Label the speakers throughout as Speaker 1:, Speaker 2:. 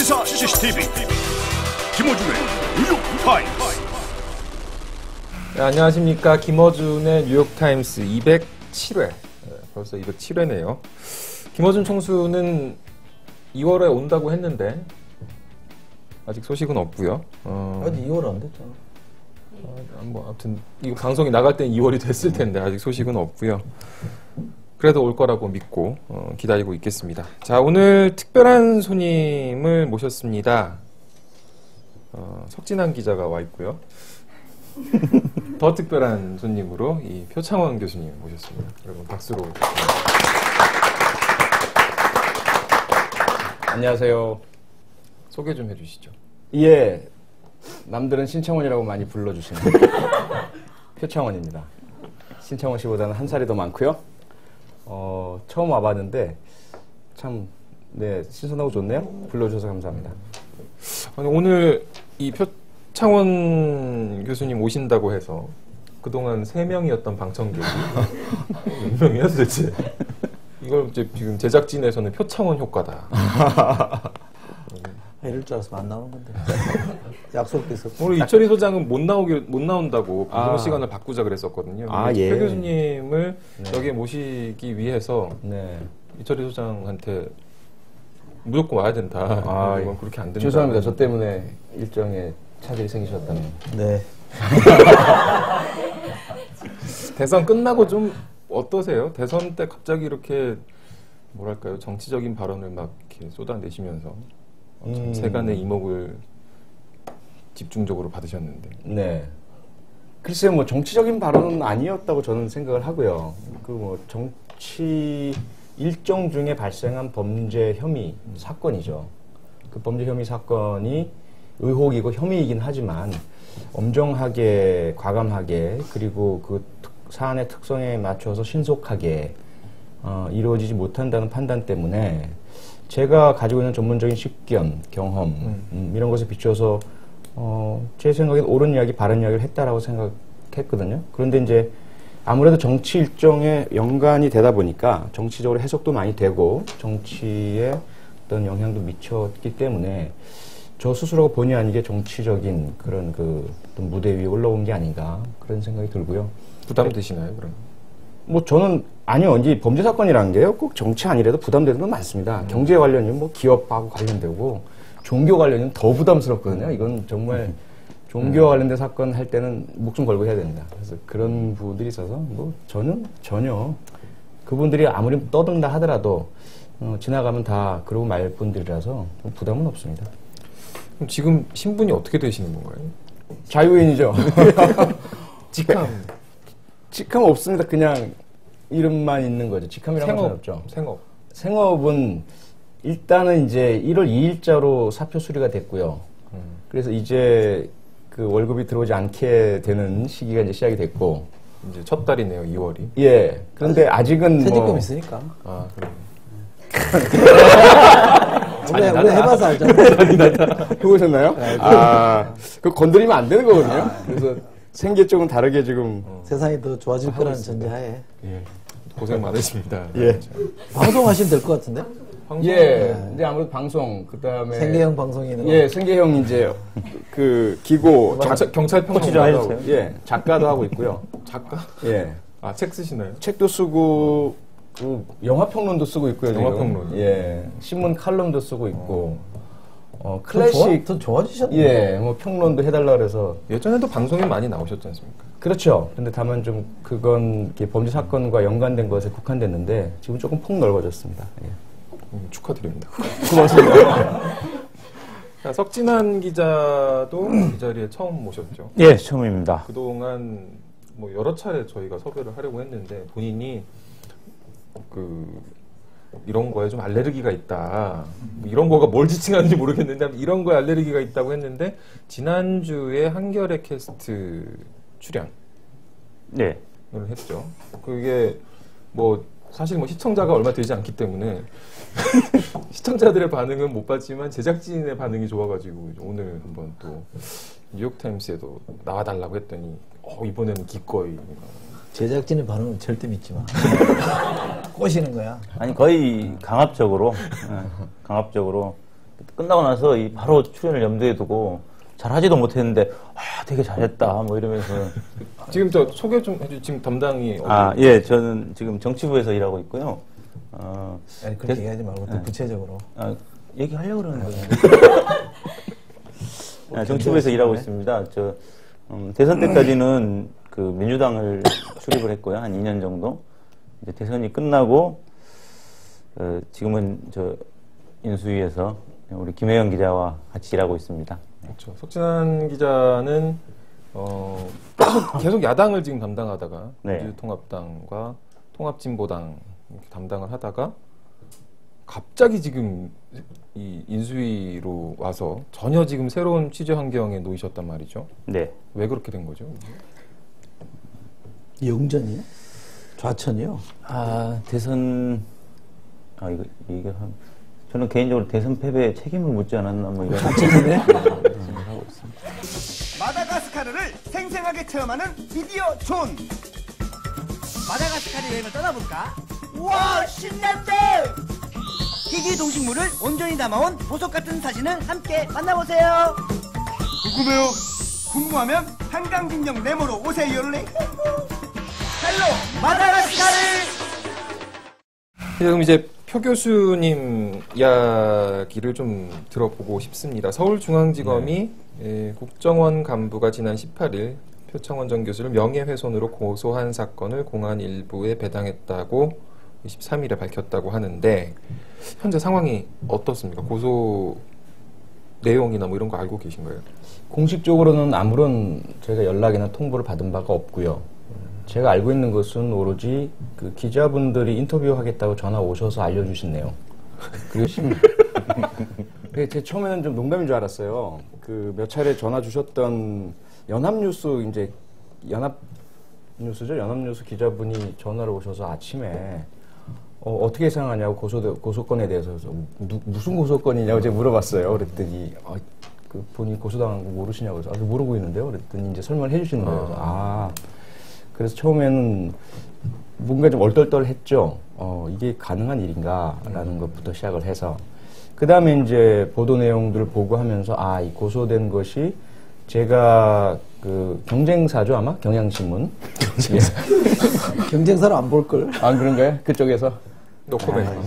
Speaker 1: 시사 CCTV 김어준의 뉴욕타임스.
Speaker 2: 네, 안녕하십니까. 김어준의 뉴욕타임스 207회. 벌써 207회네요. 김어준 총수는 2월에 온다고 했는데 아직 소식은 없고요.
Speaker 3: 아직 2월 안 됐잖아.
Speaker 2: 뭐 아무튼 이 방송이 나갈 땐 2월이 됐을 텐데 아직 소식은 없고요. 그래도 올 거라고 믿고 기다리고 있겠습니다. 자, 오늘 특별한 손님을 모셨습니다. 석진한 기자가 와 있고요. 더 특별한 손님으로 이 표창원 교수님 모셨습니다. 여러분 박수로.
Speaker 4: 안녕하세요.
Speaker 2: 소개 좀 해주시죠.
Speaker 4: 예, 남들은 신창원이라고 많이 불러주시는 표창원입니다. 신창원 씨보다는 한 살이 더 많고요. 처음 와봤는데 참 신선하고 좋네요. 불러주셔서 감사합니다.
Speaker 2: 아니, 오늘 이 표창원 교수님 오신다고 해서 그동안 3명이었던 방청객이 몇 명이야 도대체? 이걸 이제 지금 제작진에서는 표창원 효과다.
Speaker 3: 이럴 줄 알았으면 안 나오는 건데. 약속도 있었고.
Speaker 2: 오늘 이철희 소장은 못 나온다고 방송 시간을 바꾸자 그랬었거든요.
Speaker 4: 예.
Speaker 2: 표 교수님을 여기에 모시기 위해서
Speaker 4: 네.
Speaker 2: 이철희 소장한테 무조건 와야 된다. 이건 그렇게 안 된다.
Speaker 4: 죄송합니다. 저 때문에 일정에 차질이 생기셨다면.
Speaker 3: 네.
Speaker 2: 대선 끝나고 좀 어떠세요? 대선 때 갑자기 이렇게 뭐랄까요? 정치적인 발언을 막 이렇게 쏟아내시면서 세간의 이목을 집중적으로 받으셨는데.
Speaker 4: 네. 글쎄요, 뭐 정치적인 발언은 아니었다고 저는 생각을 하고요. 그 뭐 정치 일정 중에 발생한 범죄 혐의 사건이죠. 그 범죄 혐의 사건이 의혹이고 혐의이긴 하지만 엄정하게, 과감하게, 그리고 그 사안의 특성에 맞춰서 신속하게 이루어지지 못한다는 판단 때문에 제가 가지고 있는 전문적인 식견, 경험 이런 것에 비춰서 제 생각엔 옳은 이야기, 바른 이야기를 했다라고 생각했거든요. 그런데 이제 아무래도 정치 일정에 연관이 되다 보니까 정치적으로 해석도 많이 되고 정치에 어떤 영향도 미쳤기 때문에 저 스스로가 본의 아니게 정치적인 그런 어떤 무대 위에 올라온 게 아닌가 그런 생각이 들고요.
Speaker 2: 부담되시나요, 그럼?
Speaker 4: 뭐 저는 아니요. 이제 범죄 사건이라는 게요. 꼭 정치 아니라도 부담되는 건 많습니다. 경제 관련이면 뭐 기업하고 관련되고 종교 관련이면 더 부담스럽거든요. 이건 정말 종교와 관련된 사건 할 때는 목숨 걸고 해야 됩니다. 그래서 그런 부분들이 있어서 뭐 저는 전혀 그분들이 아무리 떠든다 하더라도 지나가면 다 그러고 말 분들이라서 부담은 없습니다.
Speaker 2: 그럼 지금 신분이 어떻게 되시는 건가요?
Speaker 4: 자유인이죠.
Speaker 2: 직함.
Speaker 4: 직함 없습니다. 그냥 이름만 있는 거죠. 직함이라는 건 없죠. 생업은 일단은 이제 1월 2일자로 사표 수리가 됐고요. 그래서 이제 그 월급이 들어오지 않게 되는 시기가 이제 시작이 됐고.
Speaker 2: 이제 첫 달이네요, 2월이.
Speaker 4: 예. 그런데 아직은
Speaker 3: 퇴직금 있으니까.
Speaker 2: 그럼.
Speaker 3: 우리 해봐서 알잖아.
Speaker 4: 해보셨나요? 그거 건드리면 안 되는 거거든요. 그래서 생계 쪽은 다르게 지금.
Speaker 3: 세상이 더 좋아질 거라는 전제하에.
Speaker 2: 예. 고생 많으십니다.
Speaker 4: 예.
Speaker 3: 방송하시면 될 것 같은데?
Speaker 4: 예. 근데 아무래도 방송, 그 다음에.
Speaker 3: 생계형 방송이네.
Speaker 4: 예, 생계형 이제, 기고.
Speaker 2: 경찰 평론가도 하고.
Speaker 4: 예, 작가도 하고 있고요.
Speaker 2: 작가?
Speaker 4: 예.
Speaker 2: 책 쓰시나요?
Speaker 4: 책도 쓰고, 영화 평론도 쓰고 있고요.
Speaker 2: 영화
Speaker 4: 지금.
Speaker 2: 평론.
Speaker 4: 예. 신문 칼럼도 쓰고 있고. 클래식.
Speaker 3: 더 좋아지셨네.
Speaker 4: 예, 뭐 평론도 해달라 그래서.
Speaker 2: 예전에도 방송에 많이 나오셨지 않습니까?
Speaker 4: 그렇죠. 근데 다만 좀 그건 범죄 사건과 연관된 것에 국한됐는데 지금 조금 폭 넓어졌습니다. 예.
Speaker 2: 축하드립니다.
Speaker 4: 고맙습니다.
Speaker 2: 자, 석진한 기자도 이 자리에 처음 모셨죠?
Speaker 5: 예, 처음입니다.
Speaker 2: 그동안 뭐 여러 차례 저희가 섭외를 하려고 했는데 본인이 이런 거에 좀 알레르기가 있다. 뭐 이런 거가 뭘 지칭하는지 모르겠는데 이런 거에 알레르기가 있다고 했는데 지난주에 한겨레 캐스트 출연을 했죠. 그게 뭐 사실 뭐 시청자가 얼마 되지 않기 때문에 시청자들의 반응은 못 봤지만 제작진의 반응이 좋아가지고 오늘 한번 또 뉴욕타임스에도 나와달라고 했더니 이번에는 기꺼이.
Speaker 3: 제작진의 반응은 절대 믿지 마. 꼬시는 거야.
Speaker 5: 아니 거의 강압적으로 끝나고 나서 바로 출연을 염두에 두고 잘하지도 못했는데 되게 잘했다 뭐 이러면서
Speaker 2: 지금 저 소개 좀 해주. 지금 담당이
Speaker 5: 예, 저는 지금 정치부에서 일하고 있고요.
Speaker 3: 아니, 그렇게 얘기하지 말고 또 구체적으로.
Speaker 5: 얘기하려고 그러는 거예요. 정치부에서 일하고 있습니다. 대선 때까지는 그 민주당을 출입을 했고요. 한 2년 정도. 이제 대선이 끝나고, 지금은 인수위에서 우리 김혜영 기자와 같이 일하고 있습니다.
Speaker 2: 그렇죠. 석진환 기자는 계속 야당을 지금 담당하다가
Speaker 5: 네.
Speaker 2: 민주통합당과 통합진보당 이렇게 담당을 하다가 갑자기 지금 이 인수위로 와서 전혀 지금 새로운 취재 환경에 놓이셨단 말이죠.
Speaker 5: 네.
Speaker 2: 왜 그렇게 된 거죠?
Speaker 3: 영전이요? 좌천이요?
Speaker 5: 대선, 저는 개인적으로 대선 패배에 책임을 묻지 않았나, 뭐 이런 생각을 하고 있습니다.
Speaker 6: 마다가스카르를 생생하게 체험하는 미디어 존. 마다가스카르 여행을 떠나볼까? 우와, 신난데! 희귀 동식물을 온전히 담아온 보석 같은 사진을 함께 만나보세요. 궁금해요? 궁금하면 한강진정 네모로 오세요래. 헬로 마다가스카르.
Speaker 2: 그럼 이제 표 교수님 이야기를 좀 들어보고 싶습니다. 서울중앙지검이 국정원 간부가 지난 18일 표창원 전 교수를 명예훼손으로 고소한 사건을 공안 일부에 배당했다고 23일에 밝혔다고 하는데 현재 상황이 어떻습니까? 고소 내용이나 뭐 이런 거 알고 계신가요?
Speaker 4: 공식적으로는 아무런 저희가 연락이나 통보를 받은 바가 없고요. 제가 알고 있는 것은 오로지 그 기자분들이 인터뷰하겠다고 전화 오셔서 알려주신 내용. 그리고 제 처음에는 좀 농담인 줄 알았어요. 그 몇 차례 전화 주셨던 연합뉴스 이제 연합뉴스죠. 연합뉴스 기자분이 전화를 오셔서 아침에 어떻게 생각하냐고 고소건에 대해서 무슨 고소건이냐고 제가 물어봤어요. 그랬더니 그 본인 고소당한 거 모르시냐고 해서 모르고 있는데요. 그랬더니 이제 설명을 해주시는 거예요. 그래서 처음에는 뭔가 좀 얼떨떨했죠. 이게 가능한 일인가라는 것부터 시작을 해서 그 다음에 이제 보도 내용들을 보고 하면서 이 고소된 것이 제가 그 경쟁사죠 아마 경향신문
Speaker 3: 경쟁사를 안 볼 걸.
Speaker 4: 그런가요? 그쪽에서
Speaker 2: 노코멘트.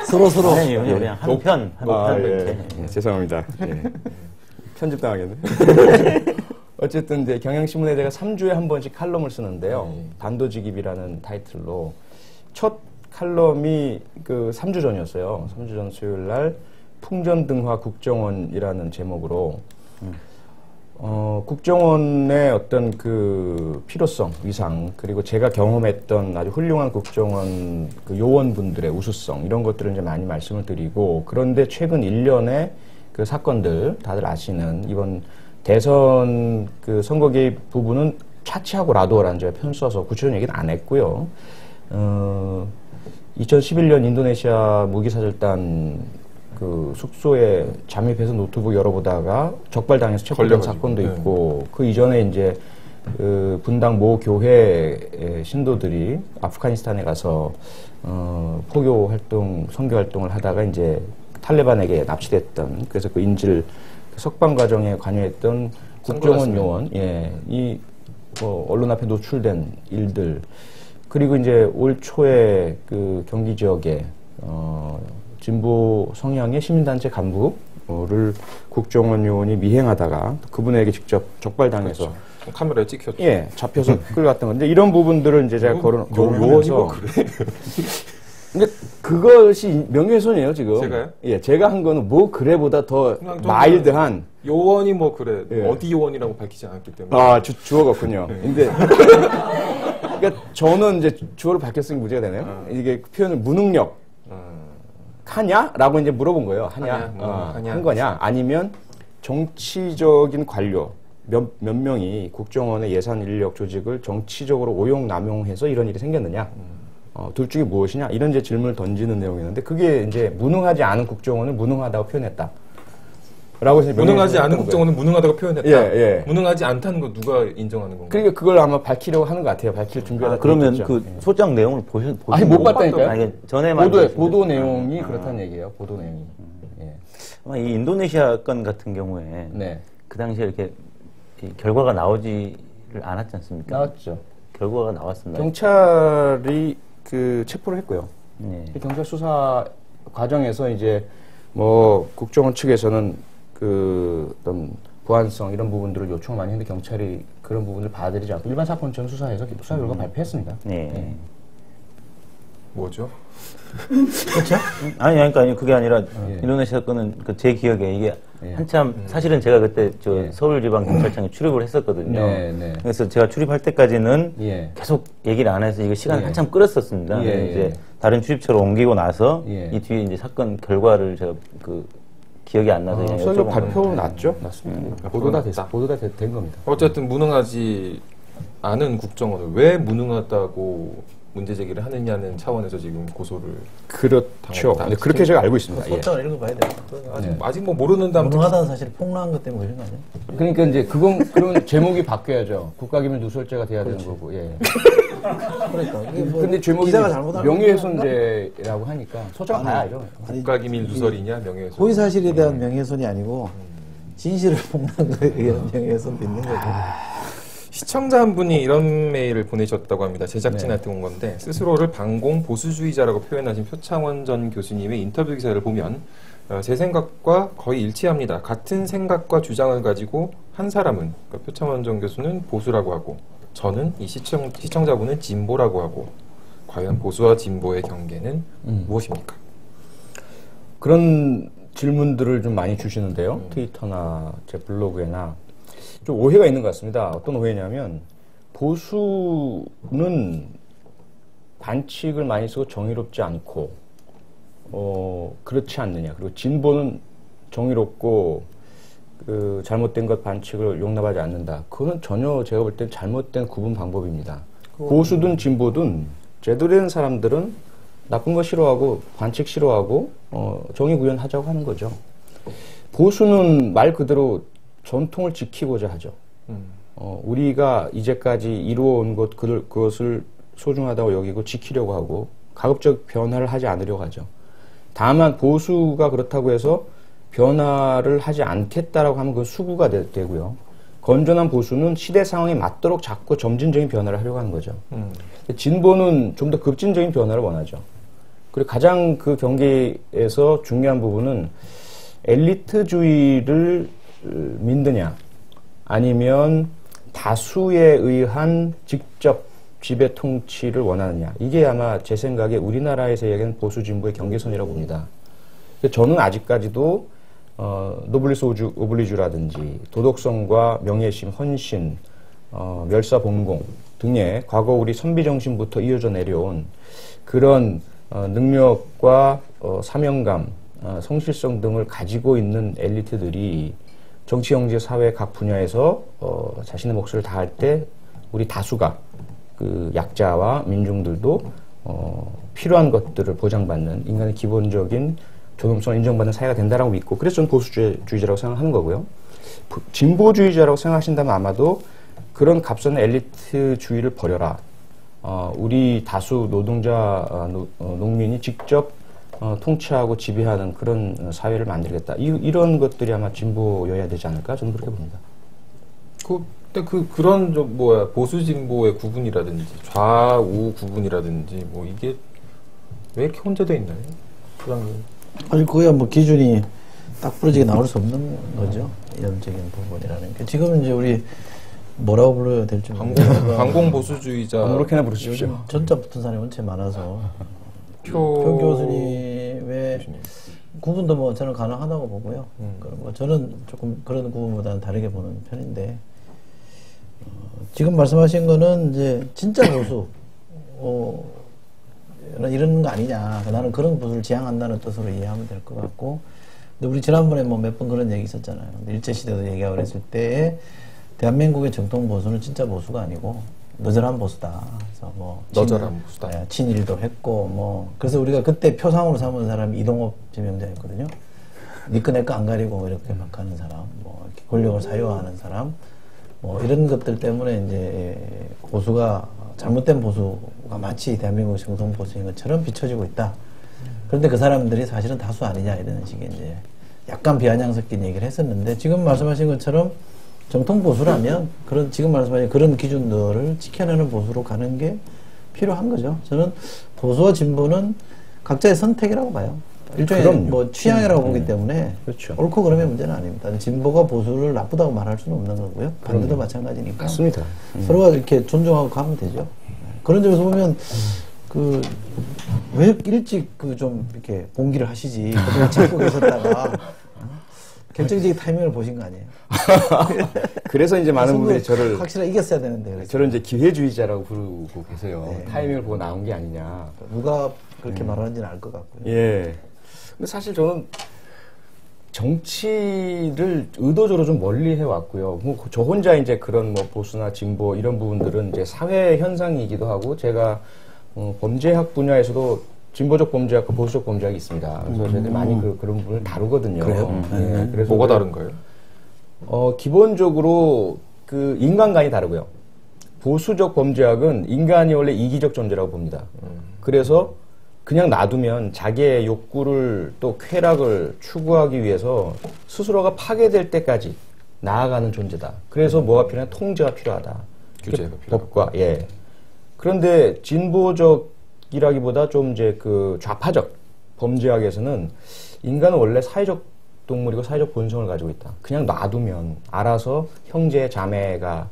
Speaker 3: 서로
Speaker 5: 아니, 그냥 한편
Speaker 4: 예. 죄송합니다. 예. 편집당하겠네. 어쨌든 이제 경향신문에 제가 3주에 한 번씩 칼럼을 쓰는데요. 단도직입이라는 타이틀로 첫 칼럼이 그 3주 전이었어요. 3주 전 수요일 날 풍전등화 국정원이라는 제목으로 국정원의 어떤 그 필요성, 위상, 그리고 제가 경험했던 아주 훌륭한 국정원 그 요원분들의 우수성, 이런 것들을 이제 많이 말씀을 드리고, 그런데 최근 1년의 그 사건들, 다들 아시는 이번 대선 그 선거 개입 부분은 차치하고 라도라는 제가 편 써서 구체적인 얘기는 안 했고요. 2011년 인도네시아 무기사절단 그 숙소에 잠입해서 노트북 열어보다가 적발당해서 체포된 사건도 있고, 그 이전에 이제 그 분당 모 교회 신도들이 아프가니스탄에 가서 포교 활동, 선교 활동을 하다가 이제 탈레반에게 납치됐던, 그래서 그 인질 석방 과정에 관여했던 국정원 요원, 이 언론 앞에 노출된 일들, 그리고 이제 올 초에 그 경기 지역에 진보 성향의 시민단체 간부를 국정원 요원이 미행하다가 그분에게 직접 적발당해서
Speaker 2: 그렇죠. 카메라에 찍혔죠.
Speaker 4: 잡혀서 끌려갔던 건데, 이런 부분들을 이제 제가 요원서
Speaker 2: 그래.
Speaker 4: 근데 그것이 명예훼손이에요 지금.
Speaker 2: 제가요?
Speaker 4: 제가 한 거는 뭐 그래보다 더 마일드한
Speaker 2: 요원이 뭐 그래 어디 요원이라고 밝히지 않았기 때문에.
Speaker 4: 주어가 없군요. 근데 그러니까 저는 이제 주어를 밝혔으니 무죄가 되네요. 이게 표현을 무능력 하냐라고 이제 물어본 거예요. 한 거냐? 아니면 정치적인 관료 몇 명이 국정원의 예산 인력 조직을 정치적으로 오용 남용해서 이런 일이 생겼느냐? 둘 중에 무엇이냐? 이런 이제 질문을 던지는 내용이었는데, 그게 이제 무능하지 않은 국정원을 무능하다고 표현했다. 라고 해서
Speaker 2: 무능하지 않은 국정원은 무능하다고 표현했다.
Speaker 4: 예.
Speaker 2: 무능하지 않다는 거 누가 인정하는 건가요?
Speaker 4: 그러니까 그걸 아마 밝히려고 하는 것 같아요. 밝힐 준비가
Speaker 5: 그러면
Speaker 4: 됐겠죠.
Speaker 5: 그 소장 내용을 보신
Speaker 4: 못 봤다니까요.
Speaker 5: 전에만
Speaker 4: 보도 내용이 그렇다는 얘기예요. 보도 내용이. 예.
Speaker 5: 아마 이 인도네시아 건 같은 경우에
Speaker 4: 네.
Speaker 5: 그 당시에 이렇게 이 결과가 나오지를 않았지 않습니까?
Speaker 4: 나왔죠.
Speaker 5: 결과가 나왔습니다.
Speaker 4: 경찰이 그 체포를 했고요.
Speaker 5: 네.
Speaker 4: 경찰 수사 과정에서 이제 뭐 국정원 측에서는 그 어떤 보안성 이런 부분들을 요청을 많이 했는데 경찰이 그런 부분을 받아들이지 않고 일반 사건처럼 수사해서 수사 결과 발표했습니다.
Speaker 5: 네.
Speaker 4: 예.
Speaker 2: 뭐죠?
Speaker 5: 아니 그게 아니라
Speaker 4: 예.
Speaker 5: 인도네시아 건은 그 제 기억에 이게
Speaker 4: 예.
Speaker 5: 한참 사실은 제가 그때 저
Speaker 4: 예.
Speaker 5: 서울지방경찰청에 출입을 했었거든요.
Speaker 4: 네, 네.
Speaker 5: 그래서 제가 출입할 때까지는
Speaker 4: 예.
Speaker 5: 계속 얘기를 안 해서 이거 시간을
Speaker 4: 예.
Speaker 5: 한참 끌었었습니다.
Speaker 4: 예,
Speaker 5: 이제
Speaker 4: 예.
Speaker 5: 다른 출입처로 옮기고 나서
Speaker 4: 예.
Speaker 5: 이 뒤에 이제 사건 결과를 제가 그 기억이 안 나서 그냥
Speaker 4: 서울로
Speaker 5: 여쭤본
Speaker 4: 발표
Speaker 5: 거예요.
Speaker 4: 났죠? 맞습니다. 보도가 된 겁니다.
Speaker 2: 어쨌든 무능하지 않은 국정원을 왜 무능하다고 문제 제기를 하느냐는 차원에서 지금 고소를
Speaker 4: 그렇죠.
Speaker 2: 당했다.
Speaker 4: 네, 그렇게 제가 알고 있습니다. 예.
Speaker 3: 소장을 읽어봐야 돼요.
Speaker 2: 아직 뭐 모르는 다음
Speaker 3: 무능하다는 사실이 폭로한 것 때문에 그런 거 아니에요?
Speaker 4: 그러니까 이제 그런 제목이 바뀌어야죠. 국가기밀 누설죄가 돼야 되는 거고. 예.
Speaker 3: 그러니까 이게 뭐
Speaker 4: 근데 제목이
Speaker 3: 기자가 잘못한
Speaker 4: 명예훼손죄라고 하니까 소장 봐야 알죠.
Speaker 2: 국가기밀 누설이냐 명예훼손.
Speaker 3: 허위 사실에 대한 명예훼손이 아니고 진실을 폭로한 거에 의한 명예훼손도 있는 거죠.
Speaker 2: 시청자 한 분이 이런 메일을 보내셨다고 합니다. 제작진한테 온 건데 스스로를 반공 보수주의자라고 표현하신 표창원 전 교수님의 인터뷰 기사를 보면 제 생각과 거의 일치합니다. 같은 생각과 주장을 가지고 한 사람은 그러니까 표창원 전 교수는 보수라고 하고 저는 이 시청자분은 진보라고 하고 과연 보수와 진보의 경계는 무엇입니까?
Speaker 4: 그런 질문들을 좀 많이 주시는데요. 트위터나 제 블로그에나 좀 오해가 있는 것 같습니다. 어떤 오해냐면 보수는 반칙을 많이 쓰고 정의롭지 않고 그렇지 않느냐. 그리고 진보는 정의롭고 그 잘못된 것 반칙을 용납하지 않는다. 그거는 전혀 제가 볼 땐 잘못된 구분 방법입니다. 보수든 진보든 제대로 된 사람들은 나쁜 거 싫어하고 반칙 싫어하고 정의 구현하자고 하는 거죠. 보수는 말 그대로 전통을 지키고자 하죠. 우리가 이제까지 이루어온 그것을 소중하다고 여기고 지키려고 하고 가급적 변화를 하지 않으려고 하죠. 다만 보수가 그렇다고 해서 변화를 하지 않겠다라고 하면 그건 수구가 되고요. 건전한 보수는 시대 상황에 맞도록 자꾸 점진적인 변화를 하려고 하는 거죠. 진보는 좀 더 급진적인 변화를 원하죠. 그리고 가장 그 경계에서 중요한 부분은 엘리트주의를 믿느냐 아니면 다수에 의한 직접 지배 통치를 원하느냐. 이게 아마 제 생각에 우리나라에서 얘기하는 보수 진보의 경계선이라고 봅니다. 저는 아직까지도 노블리스 오블리주라든지 도덕성과 명예심, 헌신, 멸사봉공 등의 과거 우리 선비 정신부터 이어져 내려온 그런 능력과 사명감, 성실성 등을 가지고 있는 엘리트들이 정치, 경제, 사회 각 분야에서 자신의 몫을 다할 때 우리 다수가 그 약자와 민중들도 필요한 것들을 보장받는 인간의 기본적인 존엄성을 인정받는 사회가 된다라고 믿고 그래서 저는 보수주의자라고 생각하는 거고요. 진보주의자라고 생각하신다면 아마도 그런 값선 엘리트주의를 버려라. 우리 다수 노동자, 농민이 직접 통치하고 지배하는 그런 사회를 만들겠다. 이런 것들이 아마 진보여야 되지 않을까? 저는 그렇게 봅니다.
Speaker 2: 그런 보수 진보의 구분이라든지 좌우 구분이라든지 뭐 이게 왜 이렇게 혼재되어 있나요?
Speaker 3: 아니 그거야 뭐 기준이 딱 부러지게 나올 수 없는 거죠. 이론적인 부분이라는 게 지금 이제 우리 뭐라고 불러야 될지
Speaker 2: 반공 보수주의자
Speaker 4: 아무렇게나 부르십시오.
Speaker 3: 전자 붙은 사람이 원체 많아서
Speaker 2: 표
Speaker 3: 교수님의 구분도 뭐 저는 가능하다고 보고요. 뭐 저는 조금 그런 구분보다는 다르게 보는 편인데 지금 말씀하신 거는 이제 진짜 보수 이런 거 아니냐. 나는 그런 보수를 지향한다는 뜻으로 이해하면 될 것 같고 근데 우리 지난번에 뭐 몇 번 그런 얘기 있었잖아요. 일제시대도 얘기하고 그랬을 때 대한민국의 정통 보수는 진짜 보수가 아니고 너절한 보수다. 그래서 뭐
Speaker 2: 너절한 보수다.
Speaker 3: 친일도 했고 뭐 그래서 우리가 그때 표상으로 삼은 사람이 이동업 지명자였거든요. 니꺼 내꺼 안 가리고 이렇게 막 하는 사람, 뭐 이렇게 권력을 사유화하는 사람, 뭐 이런 것들 때문에 이제 보수가 잘못된 보수가 마치 대한민국 정통 보수인 것처럼 비춰지고 있다. 그런데 그 사람들이 사실은 다수 아니냐 이런 식의 이제 약간 비아냥 섞인 얘기를 했었는데 지금 말씀하신 것처럼 정통 보수라면 그런 지금 말씀하신 그런 기준들을 지켜내는 보수로 가는 게 필요한 거죠. 저는 보수와 진보는 각자의 선택이라고 봐요. 일종의
Speaker 4: 그럼요.
Speaker 3: 뭐 취향이라고 보기 때문에
Speaker 4: 그렇죠.
Speaker 3: 옳고 그름의 문제는 아닙니다. 진보가 보수를 나쁘다고 말할 수는 없는 거고요. 반대도 마찬가지니까.
Speaker 4: 맞습니다.
Speaker 3: 서로가 이렇게 존중하고 가면 되죠. 그런 점에서 보면 그 왜 일찍 그 좀 이렇게 봉기를 하시지 그동안 참고 계셨다가 결정적인 타이밍을 보신 거 아니에요?
Speaker 4: 그래서 이제 많은 분들이 저를
Speaker 3: 확실히 이겼어야 되는데 그래서.
Speaker 4: 저를 이제 기회주의자라고 부르고 계세요.
Speaker 3: 네.
Speaker 4: 타이밍을 보고 나온 게 아니냐.
Speaker 3: 누가 그렇게 말하는지는 알 것 같고요.
Speaker 4: 예. 근데 사실 저는 정치를 의도적으로 좀 멀리 해왔고요. 뭐 저 혼자 이제 그런 뭐 보수나 진보 이런 부분들은 이제 사회 현상이기도 하고 제가 범죄학 분야에서도 진보적 범죄학과 보수적 범죄학이 있습니다. 그래서 저희들이 많이 그런 부분을 다루거든요.
Speaker 3: 그래요?
Speaker 4: 네. 그래서
Speaker 2: 뭐가 다른가요?
Speaker 4: 기본적으로 그 인간관이 다르고요. 보수적 범죄학은 인간이 원래 이기적 존재라고 봅니다. 그래서 그냥 놔두면 자기의 욕구를 또 쾌락을 추구하기 위해서 스스로가 파괴될 때까지 나아가는 존재다. 그래서 뭐가 필요하냐? 통제가 필요하다.
Speaker 2: 규제가 필요하고.
Speaker 4: 법과, 예. 그런데 진보적이라기보다 좀 이제 그 좌파적 범죄학에서는 인간은 원래 사회적 동물이고 사회적 본성을 가지고 있다. 그냥 놔두면 알아서 형제 자매가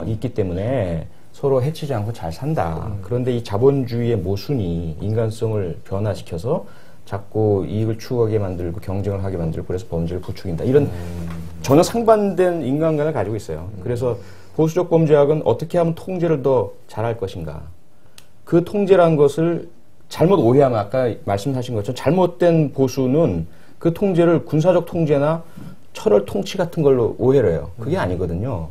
Speaker 4: 있기 때문에 서로 해치지 않고 잘 산다. 그런데 이 자본주의의 모순이 인간성을 변화시켜서 자꾸 이익을 추구하게 만들고 경쟁을 하게 만들고 그래서 범죄를 부추긴다. 이런 전혀 상반된 인간관을 가지고 있어요. 그래서 보수적 범죄학은 어떻게 하면 통제를 더 잘할 것인가. 그 통제라는 것을 잘못 오해하면 아까 말씀하신 것처럼 잘못된 보수는 그 통제를 군사적 통제나 철월 통치 같은 걸로 오해를 해요. 그게 아니거든요.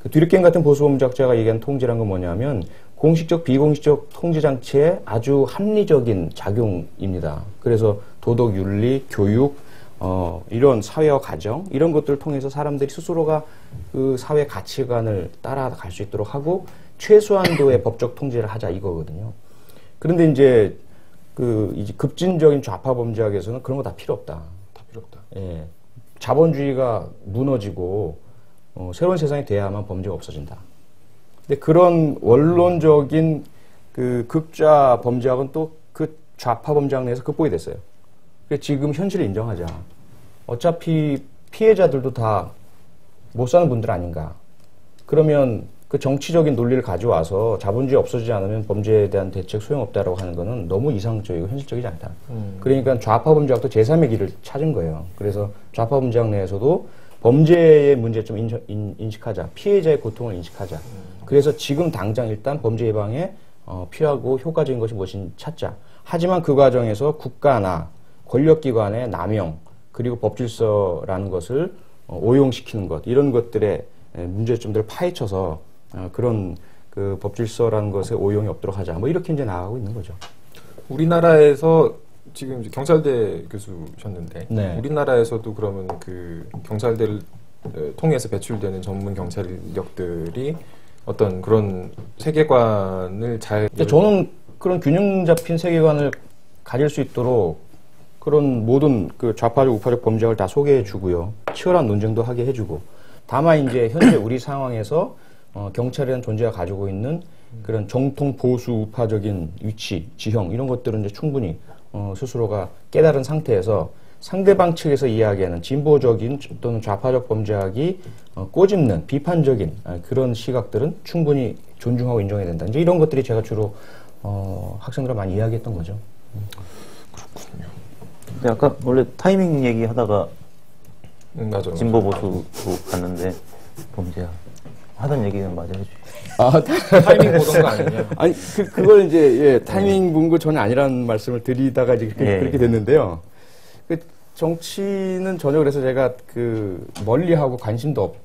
Speaker 4: 그 뒤늦게임 같은 보수범죄학자가 얘기한 통제란 건 뭐냐면 공식적, 비공식적 통제 장치의 아주 합리적인 작용입니다. 그래서 도덕, 윤리, 교육, 이런 사회와 가정 이런 것들을 통해서 사람들이 스스로가 그 사회 가치관을 따라갈 수 있도록 하고 최소한도의 법적 통제를 하자 이거거든요. 그런데 이제 이제 급진적인 좌파 범죄학에서는 그런 거 다 필요 없다.
Speaker 2: 다 필요 없다.
Speaker 4: 예. 자본주의가 무너지고 새로운 세상이 돼야만 범죄가 없어진다. 근데 그런 원론적인 그 극좌 범죄학은 또 그 좌파 범죄학 내에서 극복이 됐어요. 그래서 지금 현실을 인정하자. 어차피 피해자들도 다 못 사는 분들 아닌가. 그러면 그 정치적인 논리를 가져와서 자본주의 없어지지 않으면 범죄에 대한 대책 소용없다라고 하는 거는 너무 이상적이고 현실적이지 않다. 그러니까 좌파 범죄학도 제3의 길을 찾은 거예요. 그래서 좌파 범죄학 내에서도 범죄의 문제점 인식하자. 피해자의 고통을 인식하자. 그래서 지금 당장 일단 범죄 예방에 필요하고 효과적인 것이 무엇인지 찾자. 하지만 그 과정에서 국가나 권력기관의 남용 그리고 법질서라는 것을 오용시키는 것 이런 것들의 문제점들을 파헤쳐서 그런 그 법질서라는 것에 오용이 없도록 하자. 뭐 이렇게 이제 나아가고 있는 거죠.
Speaker 2: 우리나라에서 지금 이제 경찰대 교수셨는데
Speaker 4: 네.
Speaker 2: 우리나라에서도 그러면 그 경찰대를 통해서 배출되는 전문 경찰 인력들이 어떤 그런 세계관을 잘
Speaker 4: 저는 그런 균형 잡힌 세계관을 가질 수 있도록 그런 모든 그 좌파적 우파적 범죄를 다 소개해 주고요. 치열한 논쟁도 하게 해주고. 다만 이제 현재 우리 상황에서 경찰이라는 존재가 가지고 있는 그런 정통 보수 우파적인 위치, 지형 이런 것들은 이제 충분히 스스로가 깨달은 상태에서 상대방 측에서 이야기하는 진보적인 또는 좌파적 범죄학이 꼬집는 비판적인 그런 시각들은 충분히 존중하고 인정해야 된다. 이제 이런 것들이 제가 주로 학생들과 많이 이야기했던 거죠.
Speaker 2: 그렇군요.
Speaker 5: 근데 아까 원래 타이밍 얘기하다가
Speaker 2: 맞아.
Speaker 5: 진보 보수로 갔는데 범죄야 하던 얘기는 마저 해주시.
Speaker 2: 타이밍 보던 거 아니냐?
Speaker 4: 아니 그걸 이제 타이밍 본 거 전혀 아니라는 말씀을 드리다가 이제 그렇게 됐는데요. 그 정치는 전혀 그래서 제가 그 멀리하고 관심도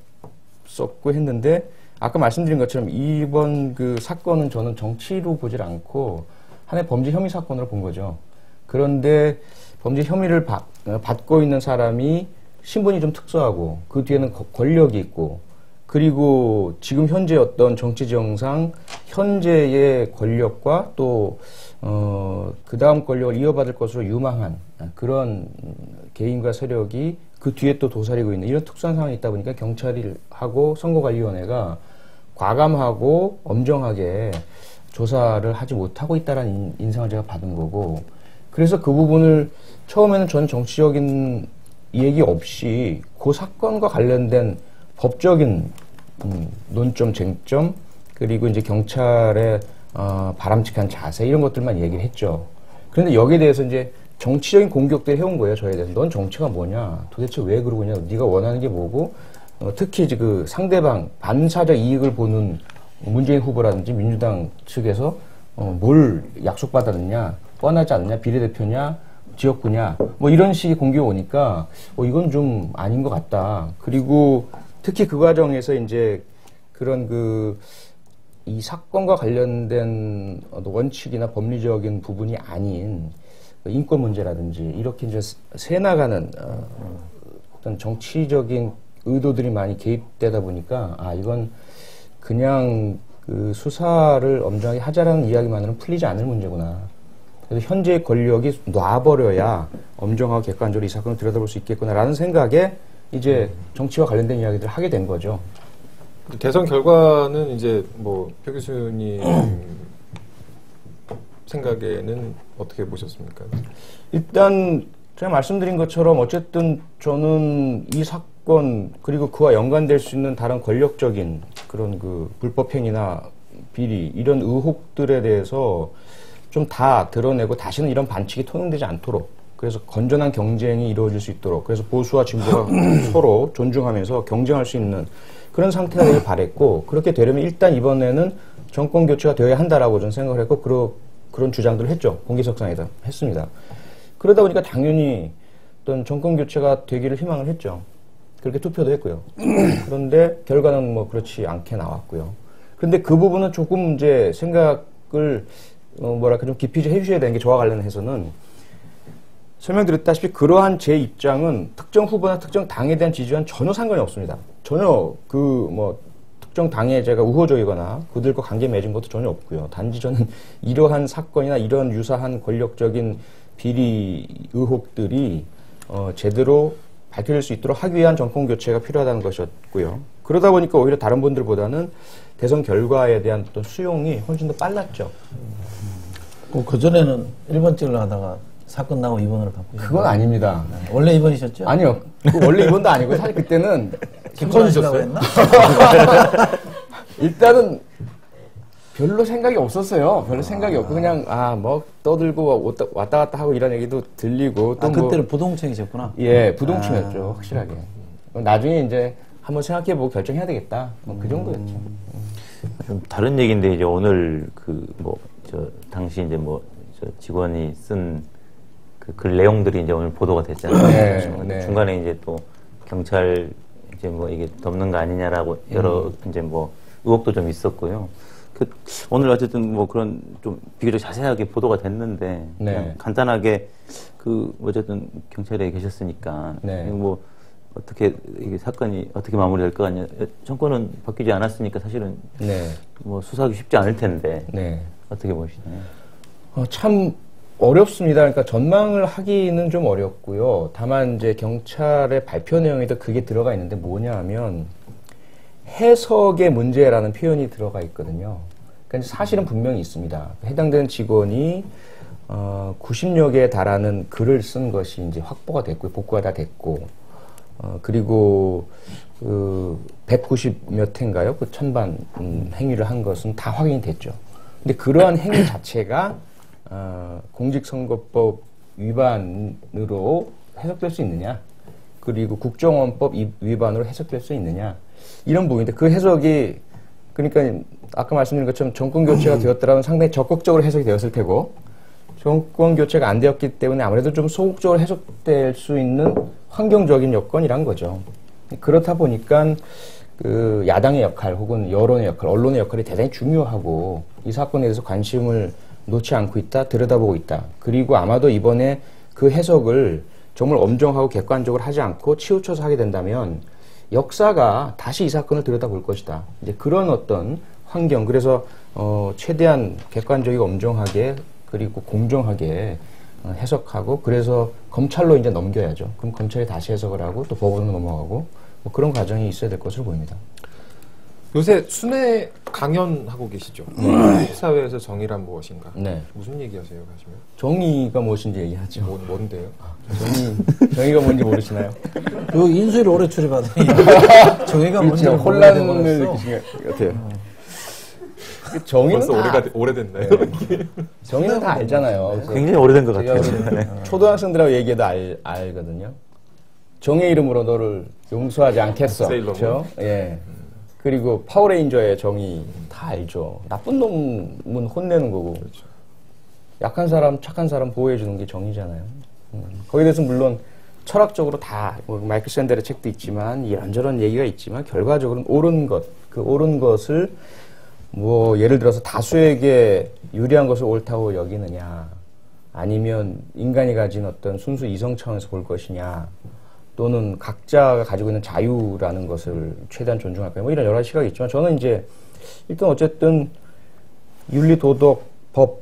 Speaker 4: 없었고 했는데 아까 말씀드린 것처럼 이번 그 사건은 저는 정치로 보질 않고 하나의 범죄 혐의 사건으로 본 거죠. 그런데 범죄 혐의를 받고 있는 사람이 신분이 좀 특수하고 그 뒤에는 권력이 있고 그리고 지금 현재 어떤 정치 정상 현재의 권력과 또 그 다음 권력을 이어받을 것으로 유망한 그런 개인과 세력이 그 뒤에 또 도사리고 있는 이런 특수한 상황이 있다 보니까 경찰하고 선거관리위원회가 과감하고 엄정하게 조사를 하지 못하고 있다는 인상을 제가 받은 거고, 그래서 그 부분을 처음에는 저는 정치적인 얘기 없이 그 사건과 관련된 법적인 논점, 쟁점, 그리고 이제 경찰의 바람직한 자세 이런 것들만 얘기를 했죠. 그런데 여기에 대해서 이제 정치적인 공격들을 해온 거예요. 저에 대해서. 넌 정치가 뭐냐? 도대체 왜 그러고 있냐? 네가 원하는 게 뭐고? 특히 이제 그 상대방 반사적 이익을 보는 문재인 후보라든지 민주당 측에서 뭘 약속받았느냐? 뻔하지 않느냐? 비례대표냐? 지역구냐? 뭐 이런 식의 공격이 오니까 이건 좀 아닌 것 같다. 그리고 특히 그 과정에서 이제 그런 이 사건과 관련된 원칙이나 법리적인 부분이 아닌 인권 문제라든지 이렇게 이제 새나가는 어떤 정치적인 의도들이 많이 개입되다 보니까 이건 그냥 그 수사를 엄정하게 하자라는 이야기만으로는 풀리지 않을 문제구나. 그래서 현재의 권력이 놔버려야 엄정하고 객관적으로 이 사건을 들여다볼 수 있겠구나라는 생각에 이제 정치와 관련된 이야기들을 하게 된 거죠.
Speaker 2: 대선 결과는 이제 표 교수님 생각에는 어떻게 보셨습니까?
Speaker 4: 일단 제가 말씀드린 것처럼 어쨌든 저는 이 사건 그리고 그와 연관될 수 있는 다른 권력적인 그런 그 불법 행위나 비리 이런 의혹들에 대해서 좀 다 드러내고 다시는 이런 반칙이 통용되지 않도록, 그래서 건전한 경쟁이 이루어질 수 있도록, 그래서 보수와 진보가 서로 존중하면서 경쟁할 수 있는 그런 상태가 되길 바랬고, 그렇게 되려면 일단 이번에는 정권 교체가 되어야 한다라고 저는 생각을 했고, 그런 주장들을 했죠. 공개석상에다 했습니다. 그러다 보니까 당연히 어떤 정권 교체가 되기를 희망을 했죠. 그렇게 투표도 했고요. 그런데 결과는 뭐 그렇지 않게 나왔고요. 그런데 그 부분은 조금 이제 생각을 좀 깊이 해주셔야 되는 게, 저와 관련해서는 설명드렸다시피 그러한 제 입장은 특정 후보나 특정 당에 대한 지지와는 전혀 상관이 없습니다. 전혀 특정 당에 제가 우호적이거나 그들과 관계 맺은 것도 전혀 없고요. 단지 저는 이러한 사건이나 이런 유사한 권력적인 비리 의혹들이 제대로 밝혀질 수 있도록 하기 위한 정권 교체가 필요하다는 것이었고요. 그러다 보니까 오히려 다른 분들보다는 대선 결과에 대한 어떤 수용이 훨씬 더 빨랐죠.
Speaker 3: 그전에는 1번 찍으려 하다가 사건 나고 2번으로 바꾸셨어요?
Speaker 4: 그건 아닙니다.
Speaker 3: 원래 2번이셨죠?
Speaker 4: 아니요. 원래 2번도 아니고 사실 그때는
Speaker 3: 김건희라고 했나?
Speaker 4: 일단은 별로 생각이 없었어요. 별로 생각이 없고 그냥 떠들고 왔다 갔다 하고 이런 얘기도 들리고 또
Speaker 3: 그때는 부동층이셨구나.
Speaker 4: 예, 부동층이었죠. 확실하게. 나중에 이제 한번 생각해보고 결정해야 되겠다. 그 정도였죠.
Speaker 5: 좀 다른 얘기인데 이제 오늘 당시 이제 직원이 쓴 글 내용들이 이제 오늘 보도가 됐잖아요.
Speaker 4: 네.
Speaker 5: 중간에 이제 또 경찰 이제 이게 덮는 거 아니냐라고 여러 이제 의혹도 좀 있었고요. 오늘 어쨌든 그런 좀 비교적 자세하게 보도가 됐는데 그냥 간단하게 어쨌든 경찰에 계셨으니까 어떻게 이게 사건이 어떻게 마무리될 거 아니냐. 정권은 바뀌지 않았으니까 사실은 수사하기 쉽지 않을 텐데 어떻게 보시나요?
Speaker 4: 참 어렵습니다. 그러니까 전망을 하기는 좀 어렵고요. 다만 이제 경찰의 발표 내용에도 그게 들어가 있는데 뭐냐 하면 해석의 문제라는 표현이 들어가 있거든요. 그러니까 사실은 분명히 있습니다. 해당되는 직원이 90여 개에 달하는 글을 쓴 것이 이제 확보가 됐고 복구가 다 됐고 그리고 190몇 회인가요? 그 천반 행위를 한 것은 다 확인이 됐죠. 근데 그러한 행위 자체가 공직선거법 위반으로 해석될 수 있느냐, 그리고 국정원법 위반으로 해석될 수 있느냐, 이런 부분인데 그 해석이 그러니까 아까 말씀드린 것처럼 정권 교체가 되었더라면 상당히 적극적으로 해석이 되었을 테고, 정권 교체가 안 되었기 때문에 아무래도 좀 소극적으로 해석될 수 있는 환경적인 여건이란 거죠. 그렇다 보니까 그 야당의 역할 혹은 여론의 역할, 언론의 역할이 대단히 중요하고 이 사건에 대해서 관심을 놓지 않고 있다, 들여다보고 있다. 그리고 아마도 이번에 그 해석을 정말 엄정하고 객관적으로 하지 않고 치우쳐서 하게 된다면 역사가 다시 이 사건을 들여다볼 것이다. 이제 그런 어떤 환경, 그래서 최대한 객관적이고 엄정하게 그리고 공정하게 해석하고, 그래서 검찰로 이제 넘겨야죠. 그럼 검찰이 다시 해석을 하고 또 법원으로 넘어가고 뭐 그런 과정이 있어야 될 것으로 보입니다.
Speaker 2: 요새 순회 강연하고 계시죠? 사회에서 정의란 무엇인가?
Speaker 4: 네.
Speaker 2: 무슨 얘기하세요, 가시면?
Speaker 4: 정의가 무엇인지 얘기하죠.
Speaker 2: 뭔데요?
Speaker 4: 정의가 뭔지 모르시나요?
Speaker 3: 그 인수위를 오래 출입하더니 정의가 뭔지
Speaker 4: 그렇죠. 혼란을 느끼신 것 같아요. 정의는
Speaker 2: 벌써
Speaker 4: 다
Speaker 2: 오래됐나요?
Speaker 4: 정의는 다 알잖아요.
Speaker 5: 굉장히 오래된 것
Speaker 4: 제가
Speaker 5: 같아요.
Speaker 4: 초등학생들하고 얘기해도 알거든요. 정의 이름으로 너를 용서하지 않겠어. 그렇죠? 예. 그리고 파워레인저의 정의 다 알죠. 나쁜 놈은 혼내는 거고, 그렇죠. 약한 사람, 착한 사람 보호해 주는 게 정의잖아요. 거기에 대해서 물론 철학적으로 다 마이클 샌델의 책도 있지만 이런저런 얘기가 있지만 결과적으로는 옳은 것, 그 옳은 것을 뭐 예를 들어서 다수에게 유리한 것을 옳다고 여기느냐, 아니면 인간이 가진 어떤 순수 이성 차원에서 볼 것이냐, 또는 각자가 가지고 있는 자유라는 것을 최대한 존중할 거냐, 뭐 이런 여러 가지 시각이 있지만 저는 이제 일단 어쨌든 윤리, 도덕, 법,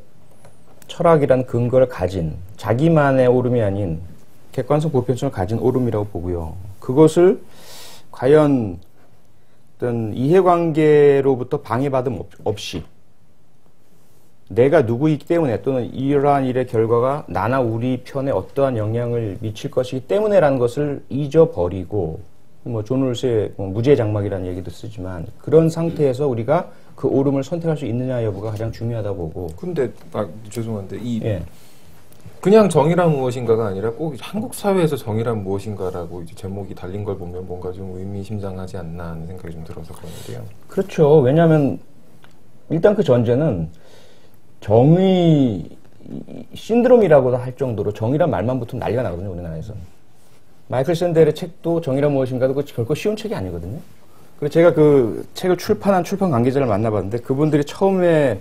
Speaker 4: 철학이라는 근거를 가진 자기만의 옳음이 아닌 객관성, 보편성을 가진 옳음이라고 보고요. 그것을 과연 어떤 이해관계로부터 방해받음 없이 내가 누구이기 때문에, 또는 이러한 일의 결과가 나나 우리 편에 어떠한 영향을 미칠 것이기 때문에라는 것을 잊어버리고, 뭐 존 롤스의 무죄의 장막이라는 얘기도 쓰지만 그런 상태에서 우리가 그 옳음을 선택할 수 있느냐 여부가 가장 중요하다고 보고.
Speaker 2: 근데 죄송한데 그냥 정의란 무엇인가가 아니라 꼭 한국 사회에서 정의란 무엇인가라고 이제 제목이 달린 걸 보면 뭔가 좀 의미심장하지 않나 하는 생각이 좀 들어서 그러는데요.
Speaker 4: 그렇죠. 왜냐하면 일단 그 전제는 정의 신드롬이라고도 할 정도로 정의란 말만 붙으면 난리가 나거든요, 우리나라에서. 마이클 샌델의 책도 정의란 무엇인가도 결코 쉬운 책이 아니거든요. 그래서 제가 그 책을 출판한 출판 관계자를 만나봤는데 그분들이 처음에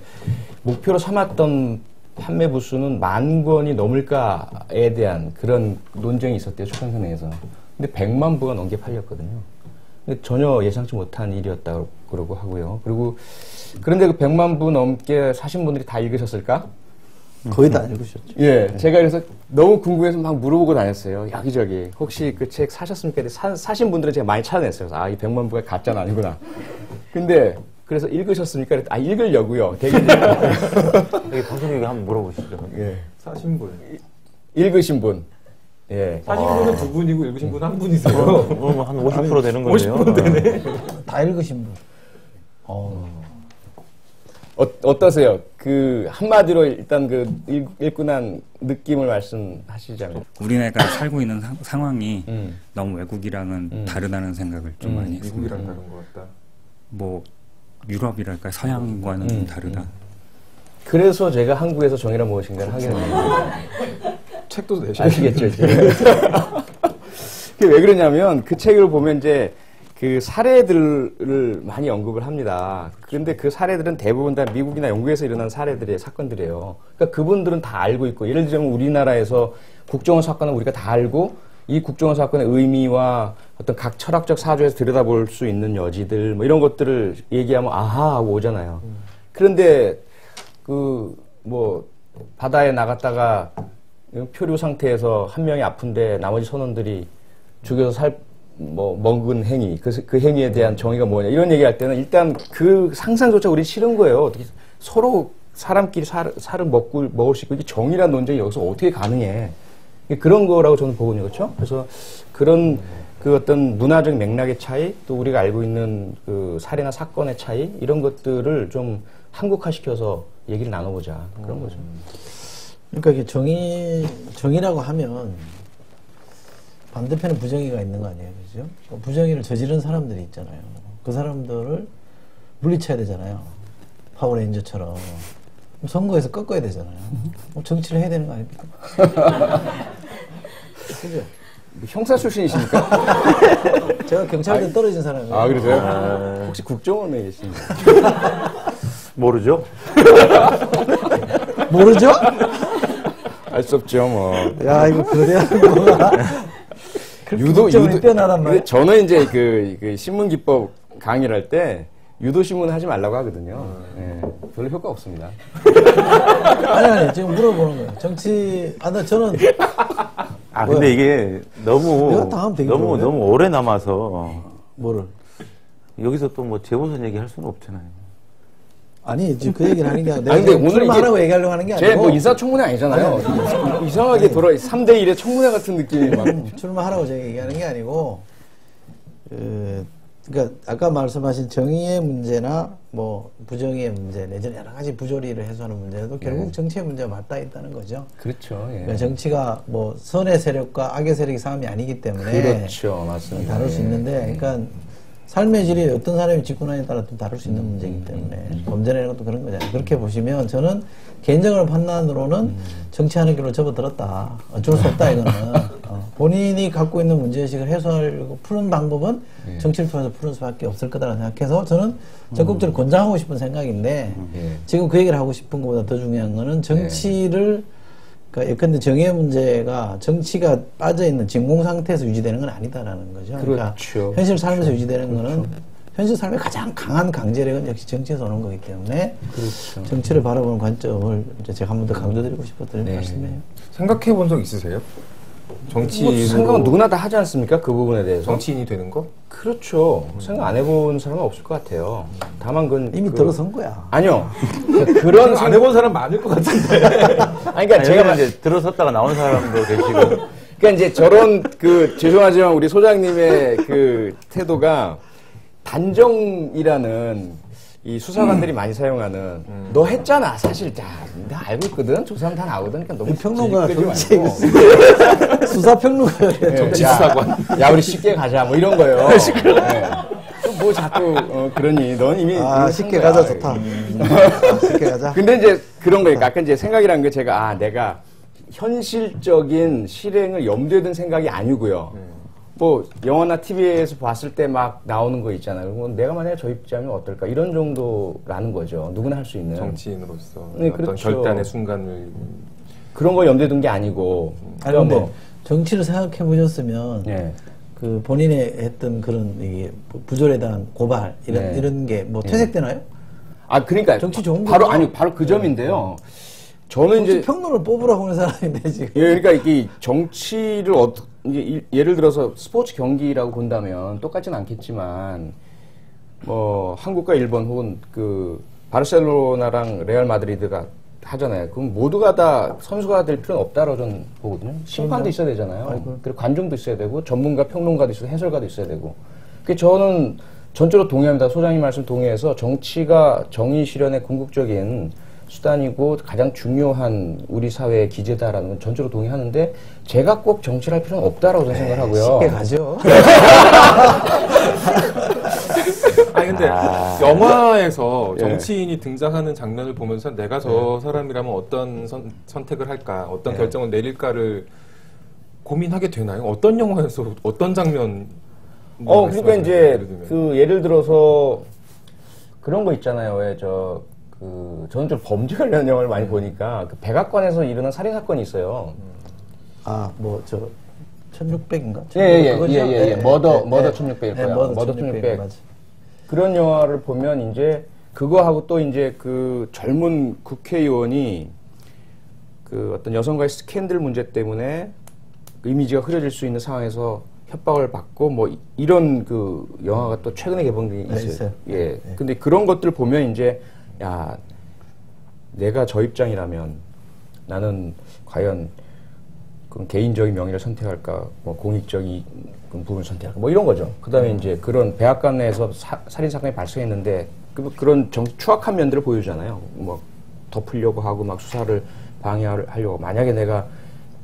Speaker 4: 목표로 삼았던 판매 부수는 10,000권이 넘을까에 대한 그런 논쟁이 있었대요, 출판사 내에서. 근데 100만 부가 넘게 팔렸거든요. 근데 전혀 예상치 못한 일이었다고 그러고 하고요. 그리고 그런데 그 100만 부 넘게 사신 분들이 다 읽으셨을까?
Speaker 3: 거의 다 읽으셨죠.
Speaker 4: 예, 제가 그래서 너무 궁금해서 막 물어보고 다녔어요. 여기저기. 혹시 그 책 사셨습니까? 사신 분들은 제가 많이 찾아냈어요. 그래서 이 100만 부가 가짜는 아니구나. 근데 그래서 읽으셨습니까? 읽으려고요. 되게
Speaker 5: 방송국에 한번 물어보시죠.
Speaker 4: 예.
Speaker 2: 사신 분.
Speaker 4: 읽으신 분. 예.
Speaker 2: 사신 분은 2분이고 읽으신 분은 1분이세요.
Speaker 5: 뭐 한 50% 되는 거네요.
Speaker 2: 50% 되네.
Speaker 3: 다 읽으신 분.
Speaker 4: 어떠세요? 그 한마디로 일단 그 읽고 난 느낌을 말씀하시자면.
Speaker 7: 우리나라가 살고 있는 상황이 너무 외국이랑은 다르다는 생각을 좀 많이 했습니다.
Speaker 2: 미국이랑 다른 것 같다.
Speaker 7: 뭐 유럽이랄까 서양과는 좀 다르다.
Speaker 4: 그래서 제가 한국에서 정의란 무엇인가를 하게 됐는데
Speaker 2: 책도 내셔야
Speaker 4: 아시겠죠? 그게 왜 그러냐면 그 책을 보면 이제 그 사례들을 많이 언급을 합니다. 그런데 그 사례들은 대부분 다 미국이나 영국에서 일어난 사례들의 사건들이에요. 그러니까 그분들은 다 알고 있고, 예를 들자면 우리나라에서 국정원 사건은 우리가 다 알고, 이 국정원 사건의 의미와 어떤 각 철학적 사조에서 들여다볼 수 있는 여지들, 뭐 이런 것들을 얘기하면 아하 하고 오잖아요. 그런데 뭐 바다에 나갔다가 표류 상태에서 한 명이 아픈데 나머지 선원들이 죽여서 먹은 행위, 그 행위에 대한 정의가 뭐냐, 이런 얘기 할 때는 일단 그 상상조차 우리 싫은 거예요. 어떻게 서로 사람끼리 살을 먹을 수 있고, 이게 정의란 논쟁이 여기서 어떻게 가능해. 그런 거라고 저는 보거든요. 그렇죠? 그래서 그런 그 어떤 문화적 맥락의 차이, 또 우리가 알고 있는 그 사례나 사건의 차이, 이런 것들을 좀 한국화시켜서 얘기를 나눠보자. 그런 거죠.
Speaker 3: 그러니까 이게 정의라고 하면 반대편에 부정의가 있는 거 아니에요, 그죠? 부정의를 저지른 사람들이 있잖아요. 그 사람들을 물리쳐야 되잖아요. 파워레인저처럼. 선거에서 꺾어야 되잖아요. 정치를 해야 되는 거 아닙니까? 그죠?
Speaker 4: 형사 출신이십니까?
Speaker 3: 제가 경찰대 떨어진 사람이에요.
Speaker 4: 아, 그러세요? 혹시 국정원에 계십니까?
Speaker 5: 모르죠?
Speaker 3: 모르죠?
Speaker 4: 알 수 없죠, 뭐.
Speaker 3: 야, 이거 거대한 거가.
Speaker 4: 유도
Speaker 3: 뛰어나단 말이야.
Speaker 4: 근데 저는 이제 그 신문 기법 강의를 할 때 유도 신문 하지 말라고 하거든요. 예, 별로 효과 없습니다.
Speaker 3: 아니 지금 물어보는 거예요. 정치 저는
Speaker 5: 근데 이게
Speaker 3: 내가 당하면 되게 좋은데?
Speaker 5: 너무 오래 남아서
Speaker 3: 뭐를
Speaker 5: 여기서 또 뭐 재보선 얘기할 수는 없잖아요.
Speaker 3: 아니 지금 그 얘기를 하는 게 아니라
Speaker 4: 아니, 근데 오늘 이게
Speaker 3: 하라고 얘기하려고 하는 게 아니고
Speaker 4: 제 뭐 인사청문회 아니잖아요. 이상하게 3대 1의 청문회 같은 느낌이 막.
Speaker 3: 출마하라고 제가 얘기하는 게 아니고 그러니까 아까 말씀하신 정의의 문제나 뭐 부정의의 문제 내지는 여러 가지 부조리를 해소하는 문제도 결국 정치의 문제와 맞닿아 있다는 거죠.
Speaker 4: 그렇죠. 예.
Speaker 3: 그러니까 정치가 뭐 선의 세력과 악의 세력이 싸움이 아니기 때문에
Speaker 4: 그렇죠. 맞습니다.
Speaker 3: 다룰 수 있는데 그러니까 삶의 질이 어떤 사람이 직군하에 따라 또 다룰 수 있는 문제이기 때문에 범죄라는 것도 그런 거잖아요. 그렇게 보시면 저는 개인적인 판단으로는 정치하는 길로 접어들었다. 어쩔 수 없다 이거는. 본인이 갖고 있는 문제의식을 해소하려고 푸는 방법은 정치를 통해서 푸는 수밖에 없을 거다라고 생각해서 저는 적극적으로 권장하고 싶은 생각인데 지금 그 얘기를 하고 싶은 것보다 더 중요한 거는 정치를 그러니까 예컨대 정의 문제가 정치가 빠져있는 진공 상태에서 유지되는 건 아니다라는 거죠. 그러니까 현실 삶에서 유지되는 거는 현실 삶의 가장 강한 강제력은 역시 정치에서 오는 거기 때문에 정치를 바라보는 관점을 이제 제가 한 번 더 강조드리고 싶었던 말씀이에요.
Speaker 2: 생각해 본 적 있으세요? 정치
Speaker 4: 생각은 누구나 다 하지 않습니까? 그 부분에 대해서.
Speaker 2: 정치인이 되는 거?
Speaker 4: 그렇죠. 생각 안 해본 사람은 없을 것 같아요. 다만
Speaker 3: 이미 들어선 거야.
Speaker 4: 아니요. 그런
Speaker 2: 안 해본 사람 많을 것 같은데.
Speaker 4: 아니, 그러니까 제가
Speaker 5: 이제 들어섰다가 나온 사람도 계시고.
Speaker 4: 그러니까 이제 저런 죄송하지만 우리 소장님의 그 태도가 단정이라는 이 수사관들이 많이 사용하는 너 했잖아 사실 나 알고 있거든 저 사람 다 나오거든 그러니까 너무
Speaker 3: 평론가
Speaker 4: 정치
Speaker 3: 수사 평론가
Speaker 4: 정치 수사관 야 우리 쉽게 가자 뭐 이런 거예요. 뭐 자꾸 그러니 넌 이미
Speaker 3: 쉽게 가자 좋다. 쉽게 가자.
Speaker 4: 근데 이제 그런 거니까 아까 이제 생각이란 게 제가 내가 현실적인 실행을 염두에 둔 생각이 아니고요. 뭐 영화나 TV에서 봤을 때 막 나오는 거 있잖아요. 그럼 내가 만약에 저 입장이면 어떨까 이런 정도라는 거죠. 누구나 할 수 있는
Speaker 2: 정치인으로서
Speaker 4: 네,
Speaker 2: 어떤
Speaker 4: 그렇죠.
Speaker 2: 결단의 순간을
Speaker 4: 그런 거 염두에 둔 게 아니고.
Speaker 3: 아니 근데 정치를 생각해 보셨으면 그 본인이 했던 그런 이 부조리에 대한 고발 이런 게 뭐 퇴색되나요?
Speaker 4: 그러니까
Speaker 3: 정치 좋은
Speaker 4: 바로 바로 그 점인데요. 저는 이제
Speaker 3: 평론을 뽑으라고 하는 사람인데 지금.
Speaker 4: 그러니까 이게 정치를 이제 예를 들어서 스포츠 경기라고 본다면 똑같진 않겠지만 뭐 한국과 일본 혹은 그 바르셀로나랑 레알 마드리드가 하잖아요. 그럼 모두가 다 선수가 될 필요는 없다라고 저는 보거든요. 심판도 있어야 되잖아요. 그리고 관중도 있어야 되고 전문가 평론가도 있어야 되고 해설가도 있어야 되고. 그래서 저는 전적으로 동의합니다. 소장님 말씀 동의해서 정치가 정의 실현의 궁극적인 수단이고 가장 중요한 우리 사회의 기제다라는 건 전적으로 동의하는데 제가 꼭 정치를 할 필요는 없다라고 저는 생각을 하고요.
Speaker 3: 쉽게 가죠.
Speaker 2: 아니 근데 영화에서 정치인이 등장하는 장면을 보면서 내가 저 사람이라면 어떤 선택을 할까, 어떤 결정을 내릴까를 고민하게 되나요? 어떤 영화에서 어떤 장면?
Speaker 4: 그러니까 이제 예를 들어서 그런 거 있잖아요. 왜 저는 좀 범죄 관련 영화를 많이 보니까 그 백악관에서 일어난 살인 사건이 있어요.
Speaker 3: 1600인가?
Speaker 4: 예. 머더 1600일 거야. 머더 1600.
Speaker 3: 맞아.
Speaker 4: 그런 영화를 보면 이제 그거하고 또 이제 그 젊은 국회의원이 그 어떤 여성과의 스캔들 문제 때문에 이미지가 흐려질 수 있는 상황에서 협박을 받고 뭐 이런 그 영화가 또 최근에 개봉이 있어요. 예. 근데 그런 것들 보면 이제 야, 내가 저 입장이라면 나는 과연 그 개인적인 명예를 선택할까, 뭐 공익적인 부분을 선택할까, 뭐 이런 거죠. 그 다음에 이제 그런 백악관 내에서 살인 사건이 발생했는데 그런 추악한 면들을 보여주잖아요. 뭐 덮으려고 하고 막 수사를 방해하려고. 만약에 내가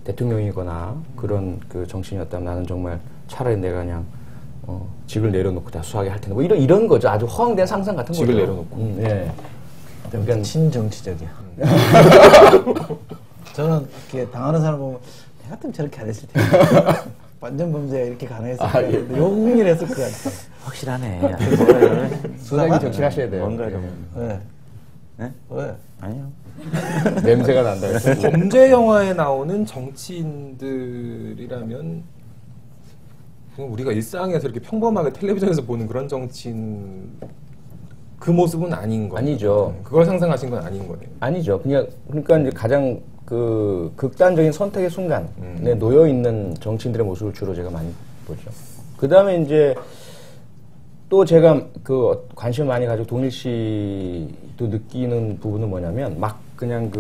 Speaker 4: 대통령이거나 그런 그 정치인이었다면 나는 정말 차라리 내가 그냥 직을 내려놓고 다 수사하게 할 텐데 뭐 이런 거죠. 아주 허황된 상상 같은 거죠.
Speaker 2: 직을 내려놓고.
Speaker 4: 네.
Speaker 3: 그러니까 친정치적이야. 저는 이렇게 당하는 사람 보면 내 같으면 저렇게 안 했을 텐데 완전 범죄가 이렇게 가능했을 텐데 용기를 했을 것 같아.
Speaker 5: 확실하네.
Speaker 4: 소장님 정치를 하셔야 돼요.
Speaker 5: 뭔가 좀.
Speaker 3: 네? 왜?
Speaker 5: 아니요.
Speaker 4: 냄새가 난다.
Speaker 2: 범죄 영화에 나오는 정치인들이라면 우리가 일상에서 이렇게 평범하게 텔레비전에서 보는 그런 정치인 그 모습은 아닌 거예요.
Speaker 4: 아니죠.
Speaker 2: 그걸 상상하신 건 아닌 거예요.
Speaker 4: 아니죠. 그러니까 이제 가장 그 극단적인 선택의 순간에 놓여 있는 정치인들의 모습을 주로 제가 많이 보죠. 그 다음에 이제 또 제가 그 관심을 많이 가지고 동일시도 느끼는 부분은 뭐냐면 막 그냥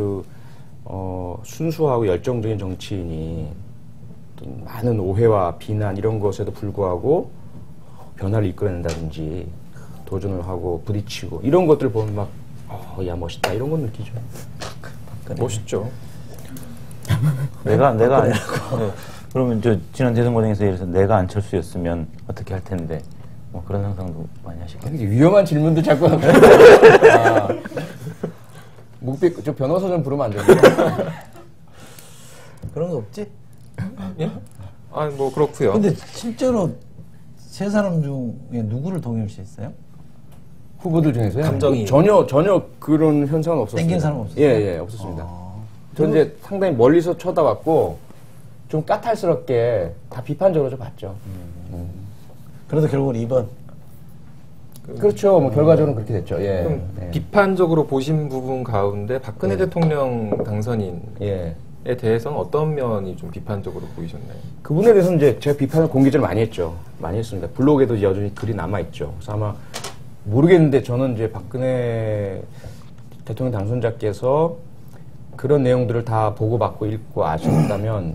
Speaker 4: 순수하고 열정적인 정치인이 많은 오해와 비난 이런 것에도 불구하고 변화를 이끌어낸다든지 도전을 하고 부딪히고 이런 것들을 보면 막 야 멋있다 이런 건 느끼죠.
Speaker 2: 멋있죠.
Speaker 5: 내가 아니라고. 네. 그러면 저 지난 대선 과정에서 예를 들어서 내가 안철수였으면 어떻게 할 텐데 뭐 그런 상상도 많이 하시겠네요.
Speaker 4: 위험한 질문도 자꾸 묵비 저 변호사 좀 부르면 안 되나?
Speaker 3: 그런 거 없지?
Speaker 2: 예? 뭐 그렇고요.
Speaker 3: 근데 실제로 세 사람 중에 누구를 동일시했어요?
Speaker 4: 후보들 중에서요?
Speaker 2: 감정이
Speaker 4: 전혀 그런 현상은 없었어요.
Speaker 3: 땡긴 사람 없었어요?
Speaker 4: 예, 없었습니다. 저는 이제 상당히 멀리서 쳐다봤고 좀 까탈스럽게 다 비판적으로 좀 봤죠.
Speaker 3: 그래도 결국은 2번.
Speaker 4: 그렇죠. 뭐 결과적으로는 그렇게 됐죠. 예.
Speaker 2: 그럼
Speaker 4: 네.
Speaker 2: 비판적으로 보신 부분 가운데 박근혜 대통령 당선인에
Speaker 4: 예.
Speaker 2: 대해서는 어떤 면이 좀 비판적으로 보이셨나요?
Speaker 4: 그분에 대해서는 이제 제가 비판을 공개적으로 많이 했죠. 많이 했습니다. 블로그에도 여전히 글이 남아있죠. 그래서 아마 모르겠는데 저는 이제 박근혜 대통령 당선자께서 그런 내용들을 다 보고받고 읽고 아셨다면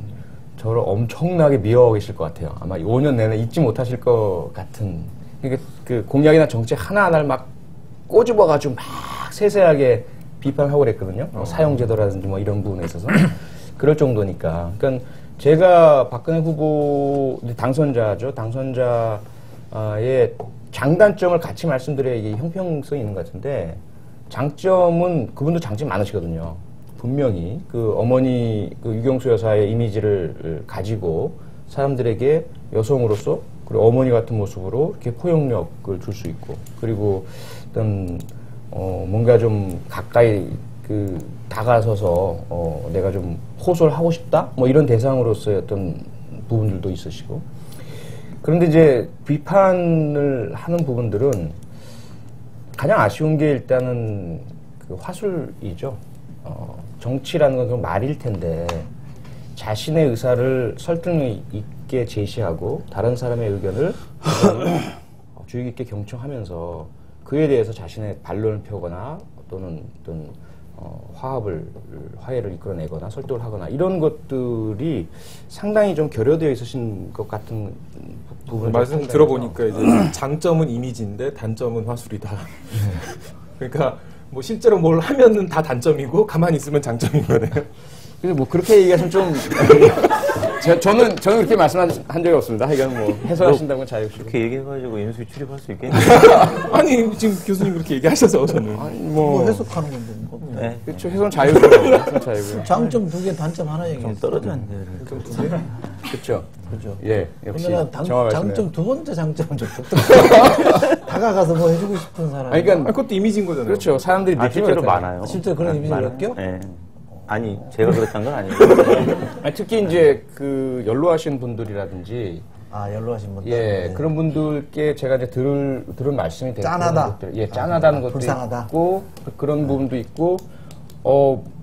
Speaker 4: 저를 엄청나게 미워하고 계실 것 같아요. 아마 5년 내내 잊지 못하실 것 같은. 그러니까 그 공약이나 정책 하나하나를 막 꼬집어가지고 막 세세하게 비판하고 그랬거든요. 사용제도라든지 뭐 이런 부분에 있어서. 그럴 정도니까. 그러니까 제가 박근혜 후보 당선자죠. 당선자의 장단점을 같이 말씀드려야 이게 형평성이 있는 것 같은데 장점은 그분도 장점이 많으시거든요. 분명히 그 어머니 그 유경수 여사의 이미지를 가지고 사람들에게 여성으로서 그리고 어머니 같은 모습으로 이렇게 포용력을 줄 수 있고 그리고 어떤 뭔가 좀 가까이 그 다가서서 내가 좀 호소를 하고 싶다 뭐 이런 대상으로서의 어떤 부분들도 있으시고 그런데 이제 비판을 하는 부분들은 가장 아쉬운 게 일단은 그 화술이죠. 정치라는 건 그냥 말일 텐데 자신의 의사를 설득력 있게 제시하고 다른 사람의 의견을 주의 깊게 경청하면서 그에 대해서 자신의 반론을 펴거나 또는 어떤 화해를 이끌어내거나 설득을 하거나 이런 것들이 상당히 좀 결여되어 있으신 것 같은 부분을
Speaker 2: 말씀 들어보니까 이제 장점은 이미지인데 단점은 화술이다. 그러니까 뭐 실제로 뭘 하면은 다 단점이고 가만히 있으면 장점인 거네요.
Speaker 4: 근데 뭐 그렇게 얘기하시면 좀 저는 그렇게 말씀한 적이 없습니다. 하여간 뭐 해석하신다면 자유시고
Speaker 5: 그렇게 얘기해가지고 인수위 출입할 수 있겠네요.
Speaker 2: 아니 지금 교수님 그렇게 얘기하셔서 저는
Speaker 3: 뭐 해석하는 건데 뭐.
Speaker 5: 네.
Speaker 4: 그렇죠. 해석은 자유고요. 해석은 자유고요.
Speaker 3: 장점 2개, 단점 하나 얘기했어요.
Speaker 5: 좀 떨어졌네.
Speaker 4: 그렇죠.
Speaker 3: 그죠.
Speaker 4: 예, 역시
Speaker 3: 근데 난
Speaker 4: 정확하시네요.
Speaker 3: 장점 두 번째 장점은 좀 좋더라고요. 다가가서 뭐 해주고 싶은 사람.
Speaker 4: 아니, 그러니까
Speaker 2: 그것도 이미지인 거잖아요.
Speaker 4: 그렇죠. 사람들이
Speaker 5: 실제로
Speaker 4: 느끼면
Speaker 5: 많아요.
Speaker 3: 실제로 그런 이미지를
Speaker 5: 많아요.
Speaker 3: 느껴?
Speaker 5: 네. 아니 제가 그렇다는 건 아니고.
Speaker 4: 특히 이제 그 연로하신 분들이라든지
Speaker 3: 연로하신 분들.
Speaker 4: 예, 그런 분들께 제가 이제 들은 말씀이 되게
Speaker 3: 짠하다.
Speaker 4: 예, 짠하다는 것도
Speaker 3: 불쌍하다.
Speaker 4: 있고 그런 부분도 있고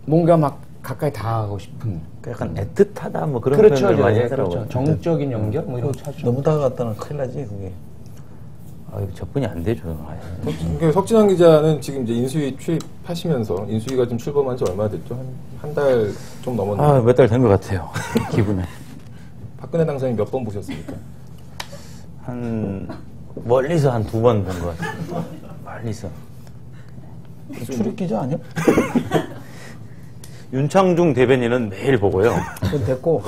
Speaker 4: 뭔가 막 가까이 다가가고 싶은
Speaker 5: 약간 애틋하다 뭐 그런
Speaker 4: 그렇죠,
Speaker 5: 표현을 많이
Speaker 4: 예,
Speaker 5: 하더라고요.
Speaker 4: 그렇죠. 정적인 연결 뭐 이런 거 찾죠.
Speaker 3: 너무 다가갔다는 큰일 나지 그게.
Speaker 5: 이거 접근이 안 되죠.
Speaker 2: 그러니까 석진환 기자는 지금 이제 인수위 출입하시면서 인수위가 좀 출범한 지 얼마나 됐죠? 한 달 좀 넘었는데.
Speaker 5: 몇 달 된 것 같아요. 기분에.
Speaker 2: 박근혜 당선인 몇 번 보셨습니까?
Speaker 5: 멀리서 한 2번 본 것 같아요. 멀리서.
Speaker 3: 출입 기자 아니야?
Speaker 5: 윤창중 대변인은 매일 보고요.
Speaker 3: 그건 됐고.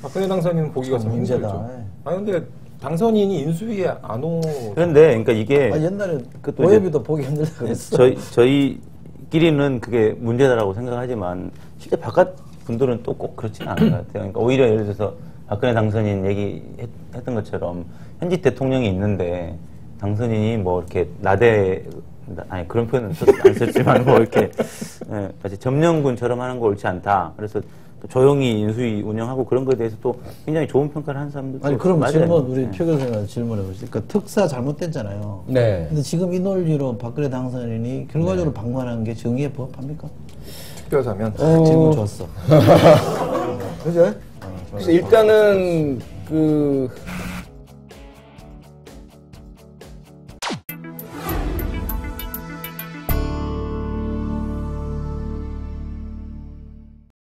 Speaker 2: 박근혜 당선인은 보기가 참
Speaker 3: 문제다.
Speaker 2: 힘들죠. 근데 당선인이 인수위에 안 오.
Speaker 5: 그런데 그러니까 이게
Speaker 3: 옛날에
Speaker 5: 그것도
Speaker 3: 오해비도 보기 힘들다 그랬어.
Speaker 5: 저희끼리는 그게 문제다라고 생각하지만 실제 바깥 분들은 또 꼭 그렇지는 않은 것 같아요. 그러니까 오히려 예를 들어서 박근혜 당선인 얘기했던 것처럼 현직 대통령이 있는데 당선인이 뭐 이렇게 아니 그런 표현은 안 썼지만 뭐 이렇게 마치 점령군처럼 하는 거 옳지 않다. 그래서 조용히 인수위 운영하고 그런 거에 대해서 또 굉장히 좋은 평가를 하는 사람들도
Speaker 3: 아니 그럼
Speaker 5: 맞아요.
Speaker 3: 질문 우리
Speaker 5: 네.
Speaker 3: 최 교수님한테 질문해 보시죠. 그러니까 특사 잘못됐잖아요.
Speaker 4: 네.
Speaker 3: 근데 지금 이 논리로 박근혜 당선인이 결과적으로 방관한 게 정의에 부합합니까?
Speaker 2: 투표하자면
Speaker 3: 질문 좋았어.
Speaker 4: 그죠? 그래서 일단은 그